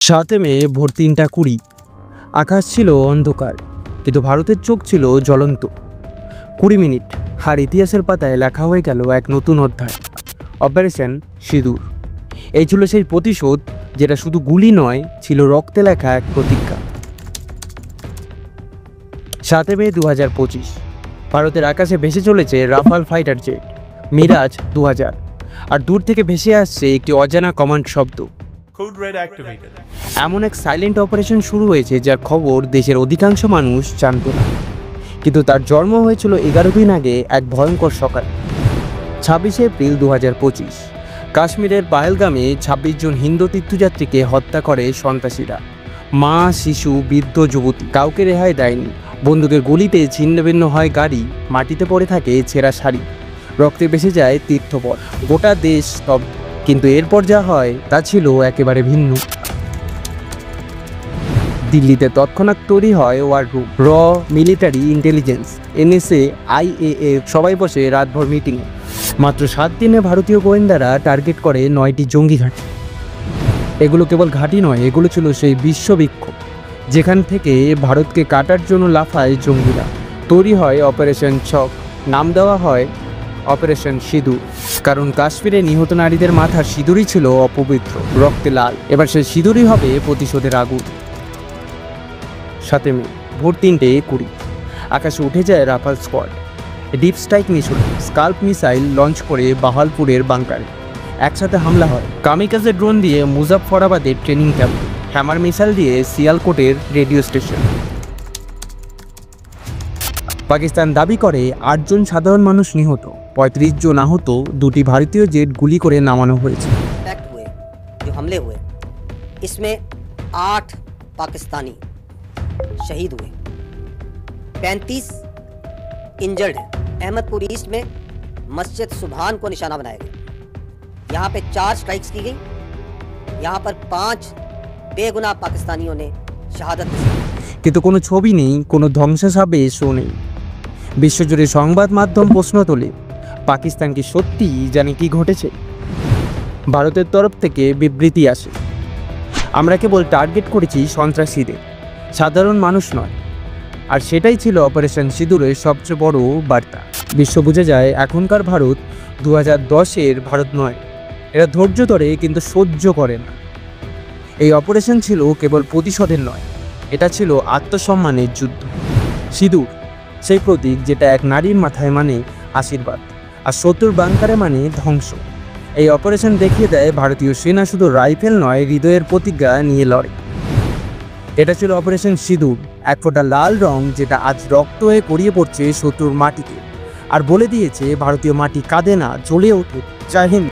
7 মে ভোর 3:20। আকাশ ছিল অন্ধকার, কিন্তু ভারতের চোখ ছিল জ্বলন্ত। 20 মিনিট, আর ইতিহাসের পাতায় লেখা হয়ে গেল এক নতুন অধ্যায়, অপারেশন সিঁদুর। এই ছিল সেই প্রতিশোধ যেটা শুধু গুলি নয়, ছিল রক্তে লেখা এক প্রতিজ্ঞা। 7 মে 2025, ভারতের আকাশে ভেসে চলেছে রাফাল ফাইটার জেট মিরাজ 2000, আর দূর থেকে ভেসে আসছে একটি অজানা কমান্ড শব্দ, এমন এক সাইলেন্ট অপারেশন শুরু হয়েছে যার খবর দেশের অধিকাংশ মানুষ জানত না, কিন্তু তার জন্ম হয়েছিল 11 দিন আগে এক ভয়ঙ্কর সকাল। 26 এপ্রিল 2025, কাশ্মীরের পাহেলগামে 26 জন হিন্দু তীর্থযাত্রীকে হত্যা করে সন্ত্রাসীরা। মা, শিশু, বৃদ্ধ, যুবতী, কাউকে রেহাই দেয়নি। বন্দুকের গুলিতে ছিন্নভিন্ন হয় গাড়ি, মাটিতে পড়ে থাকে ছেঁড়া শাড়ি, রক্তে ভেসে যায় তীর্থপথ। গোটা দেশ স্তব্ধ, কিন্তু এরপর যা হয় তা ছিল একেবারে ভিন্ন। দিল্লিতে তৎক্ষণাৎ তৈরি হয় ওয়ার রুম, র মিলিটারি ইন্টেলিজেন্স, NSA, IAF সবাই বসে রাতভর মিটিংয়ে। মাত্র 7 দিনে ভারতীয় গোয়েন্দারা টার্গেট করে 9টি জঙ্গি ঘাঁটি। এগুলো কেবল ঘাঁটি নয়, এগুলো ছিল সেই বিশ্ববিক্ষোভ যেখান থেকে ভারতকে কাটার জন্য লাফায় জঙ্গিরা। তৈরি হয় অপারেশন ছক, নাম দেওয়া হয় অপারেশন সিঁদুর, কারণ কাশ্মীরে নিহত নারীদের মাথার সিঁদুরই ছিল অপবিত্র, রক্তে লাল। এবার সেই সিঁদুরই হবে প্রতিশোধের আগুন। 7 মে ভোর 3:20, আকাশে উঠে যায় Rafale squad. Deep strike mission, SCALP missile launch করে বাহালপুরের বাংকারে। একসাথে হামলা হয় কামিকাজে ড্রোন দিয়ে মুজাফফরাবাদের ট্রেনিং ক্যাম্প, হ্যামার মিসাইল দিয়ে সিয়ালকোটের রেডিও স্টেশন। পাকিস্তান দাবি করে 8 জন সাধারণ মানুষ নিহত, 35 জন আহত, 2টি ভারতীয় জেট গুলি করে নামানো হয়েছে। जो हमले हुए इसमें 8 पाकिस्तानी शहीद हुए, 35 इंजर्ड हैं। अहमदपुर ईस्ट में मस्जिद सुभान को निशाना बनाया गया। यहाँ पे 4 स्ट्राइक्स की गई। यहाँ पर 5 बेगुनाह पाकिस्तानियों ने शहादत दी। কিন্তু কোনো ছবি নেই, কোনো ধ্বংসাবশেষও নেই। বিশ্বজুড়ে সংবাদ মাধ্যম প্রশ্ন তোলে, পাকিস্তান কি সত্যিই জানে কি ঘটেছে? ভারতের তরফ থেকে বিবৃতি আসে, আমরা কেবল টার্গেট করেছি সন্ত্রাসীদের, সাধারণ মানুষ নয়। আর সেটাই ছিল অপারেশন সিঁদুরের সবচেয়ে বড় বার্তা। বিশ্ব বুঝে যায় এখনকার ভারত 2010-এর ভারত নয়। এরা ধৈর্য ধরে কিন্তু সহ্য করে না। এই অপারেশন ছিল কেবল প্রতিশোধের নয়, এটা ছিল আত্মসম্মানের যুদ্ধ। সিঁদুর সেই প্রতীক যেটা এক নারীর মাথায় মানে আশীর্বাদ, আর শত্রুর বাংকারে মানে ধ্বংস। এই অপারেশন দেখিয়ে দেয় ভারতীয় সেনা শুধু রাইফেল নয়, হৃদয়ের প্রতিজ্ঞা নিয়ে লড়ে। এটা ছিল অপারেশন সিঁদুর, এক ফোঁটা লাল রং যেটা আজ রক্ত হয়ে গড়িয়ে পড়ছে শত্রুর মাটিতে, আর বলে দিয়েছে ভারতীয় মাটি কাঁদে না, জ্বলে ওঠে। জয় হিন্দ।